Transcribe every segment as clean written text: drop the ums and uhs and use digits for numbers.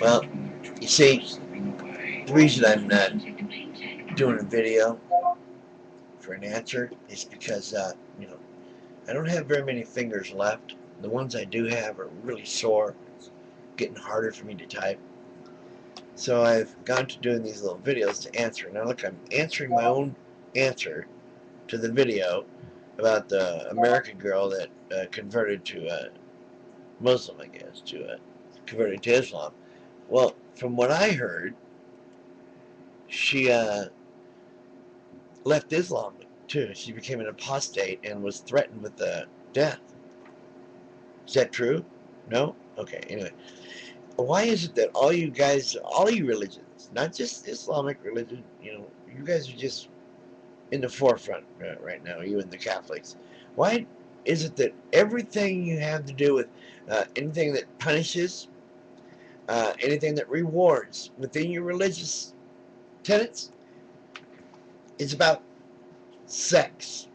Well, you see, the reason I'm not doing a video for an answer is because, I don't have very many fingers left. The ones I do have are really sore. It's getting harder for me to type. So I've gone to doing these little videos to answer. Now look, I'm answering my own answer to the video about the American girl that converted to Muslim, I guess, to converted to Islam. Well, from what I heard, she left Islam too. She became an apostate and was threatened with death. Is that true? No? Okay, anyway. Why is it that all you guys, all you religions, not just Islamic religion, you guys are just in the forefront right now, you and the Catholics. Why is it that everything you have to do with anything that punishes, anything that rewards within your religious tenets is about sex?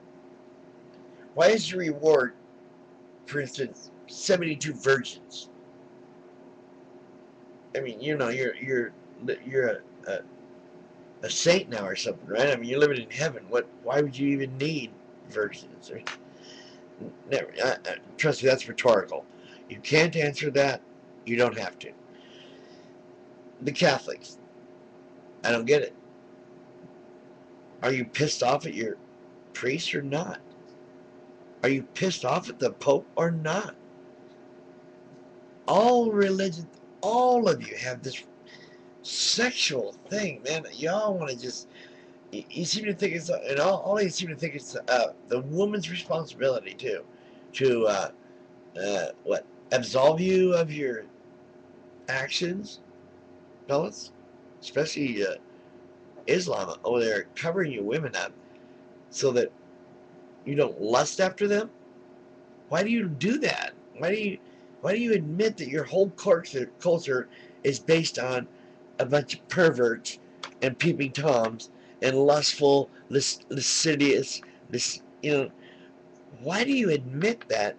Why is your reward, for instance, 72 virgins? I mean, you're a saint now or something, right? I mean, you're living in heaven. Why would you even need virgins? Or, never. Trust me, that's rhetorical. You can't answer that. You don't have to. The Catholics, I don't get it. Are you pissed off at your priest or not? Are you pissed off at the Pope or not? All religions, all of you have this sexual thing, man. Y'all want to just, you seem to think it's, and all you seem to think it's the woman's responsibility too, to what, absolve you of your actions, fellas, especially Islam. Oh, they're covering you women up so that you don't lust after them. Why do you do that? Why do you admit that your whole culture is based on a bunch of perverts and peeping toms and lustful, lascivious, this, why do you admit that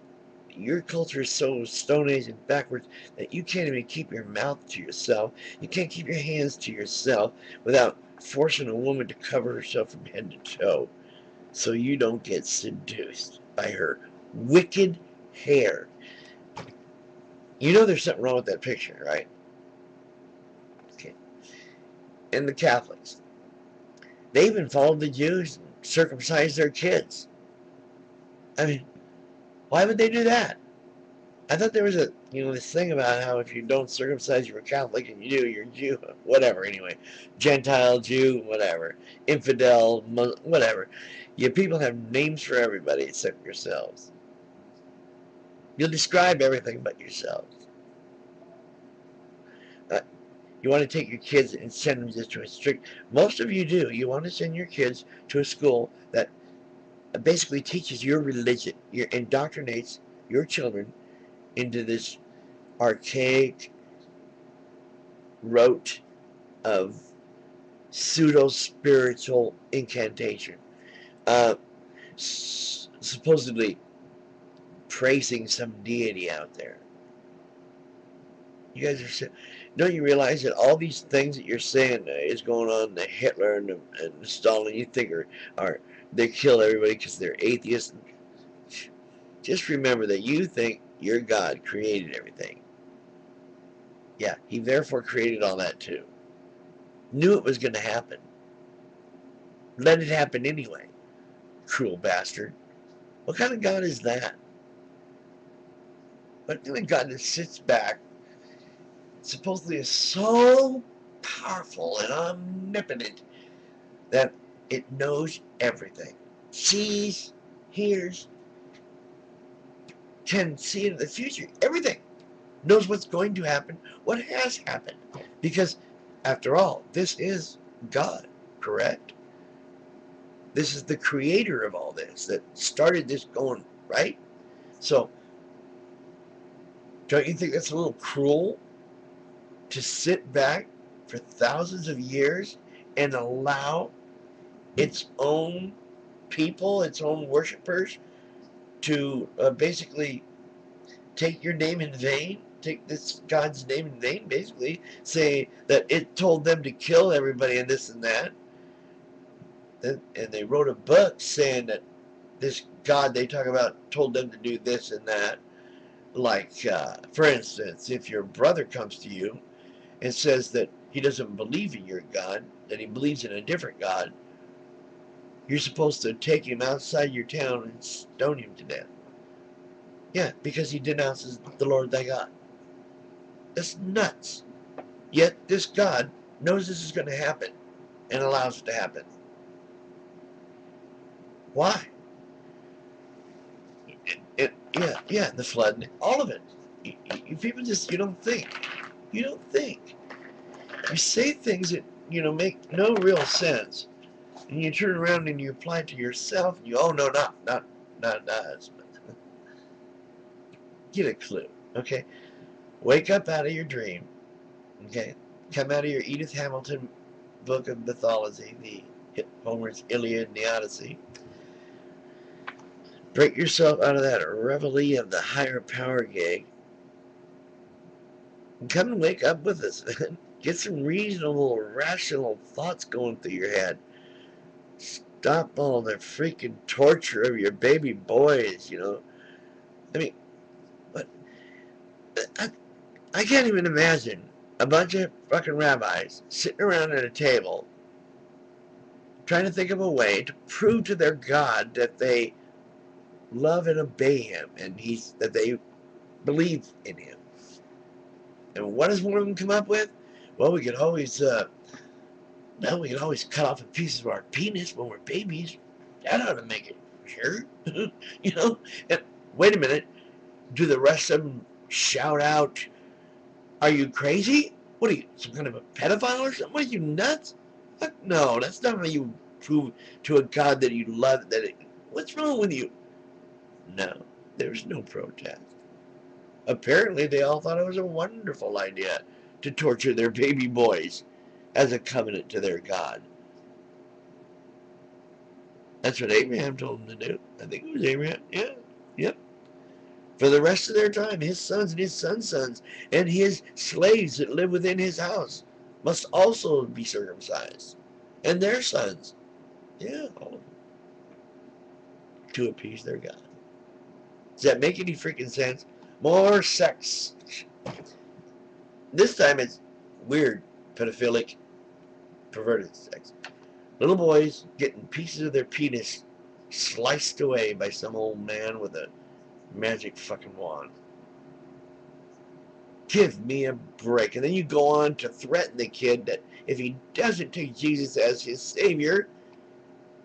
your culture is so stone age and backwards that you can't even keep your mouth to yourself? You can't keep your hands to yourself without forcing a woman to cover herself from head to toe so you don't get seduced by her wicked hair. You know there's something wrong with that picture, right? Okay. And the Catholics, they even followed the Jews and circumcised their kids. I mean, why would they do that? I thought there was this thing about how if you don't circumcise, you're a Catholic, and you do, you're a Jew. Whatever, anyway. Gentile, Jew, whatever. Infidel, whatever. You people have names for everybody except yourselves. You'll describe everything but yourselves. Uh, you want to take your kids and send them just to a strict. Most of you do. You want to send your kids to a school that basically teaches your religion, indoctrinates your children into this archaic rote of pseudo spiritual incantation, uh, supposedly praising some deity out there. You guys are, don't you realize that all these things that you're saying is going on, the Hitler and Stalin, you think are they kill everybody because they're atheists? Just remember that you think your God created everything. Yeah, he therefore created all that too. Knew it was going to happen. Let it happen anyway. Cruel bastard. What kind of God is that? What kind of God that sits back, supposedly is so powerful and omnipotent that it knows everything, sees, hears, can see into the future, everything, knows what's going to happen, what has happened, because after all, this is God, correct? This is the creator of all this that started this going, right? So, don't you think that's a little cruel to sit back for thousands of years and allow its own people, its own worshippers, to basically take your name in vain, take this God's name in vain, basically, say that it told them to kill everybody and this and that. And they wrote a book saying that this God they talk about told them to do this and that. Like, for instance, if your brother comes to you and says that he doesn't believe in your God, that he believes in a different God, you're supposed to take him outside your town and stone him to death. Yeah, because he denounces the Lord thy God. That's nuts. Yet this God knows this is going to happen and allows it to happen. Why? Yeah, the flood, all of it. You people just, you don't think. You don't think. You say things that, make no real sense. And you turn around and you apply it to yourself. And you, oh, no, not us. Get a clue, okay? Wake up out of your dream, okay? Come out of your Edith Hamilton book of mythology, the Homer's Iliad and the Odyssey. Break yourself out of that reverie of the higher power gig. And come and wake up with us. Get some reasonable, rational thoughts going through your head. Stop all the freaking torture of your baby boys, I mean, what? I can't even imagine a bunch of fucking rabbis sitting around at a table trying to think of a way to prove to their God that they love and obey him and that they believe in him. And what does one of them come up with? Well, we could always cut off a piece of our penis when we're babies. That ought to make it sure. And wait a minute, do the rest of them shout out, "Are you crazy? What are you, some kind of a pedophile or something? What are you, nuts?" No, that's not how you prove to a God that you love. What's wrong with you? No, there's no protest. Apparently, they all thought it was a wonderful idea to torture their baby boys as a covenant to their God. That's what Abraham told them to do. I think it was Abraham. Yeah, yep. For the rest of their time, his sons and his sons' sons and his slaves that live within his house must also be circumcised. And their sons. Yeah, all of them. To appease their God. Does that make any freaking sense? More sex. This time it's weird, pedophilic, perverted sex. Little boys getting pieces of their penis sliced away by some old man with a magic fucking wand. Give me a break. And then you go on to threaten the kid that if he doesn't take Jesus as his Savior,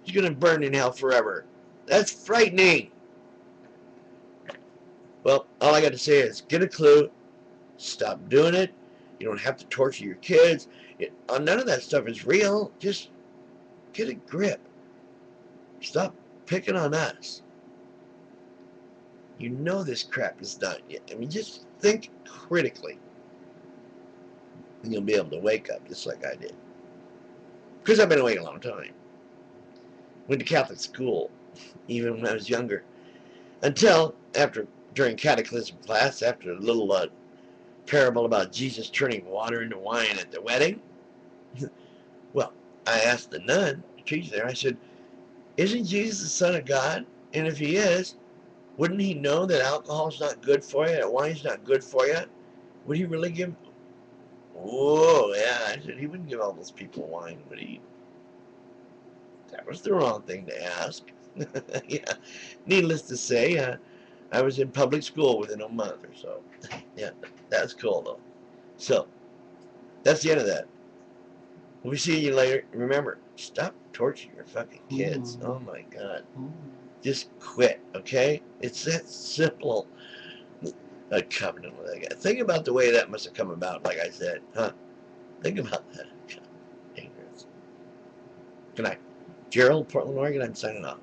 he's going to burn in hell forever. That's frightening. Well, all I got to say is get a clue. Stop doing it. You don't have to torture your kids. None of that stuff is real. Just get a grip. Stop picking on us. You know this crap is done. I mean, just think critically. And you'll be able to wake up just like I did. Because I've been awake a long time. Went to Catholic school, even when I was younger. Until, during catechism class, after a little parable about Jesus turning water into wine at the wedding, well, I asked the nun, the teacher there, I said, isn't Jesus the Son of God? And if he is, wouldn't he know that alcohol's not good for you, that wine's not good for you? Would he really give... Oh, yeah, I said he wouldn't give all those people wine, would he? That was the wrong thing to ask. Yeah. Needless to say, I was in public school within a month or so. Yeah, that's cool, though. So, that's the end of that. We'll see you later. Remember, stop torturing your fucking kids. Oh, my God. Just quit, okay? It's that simple. A covenant with that guy. Think about the way that must have come about, like I said. Huh? Think about that. Ignorance. Good night. Gerald, Portland, Oregon. I'm signing off.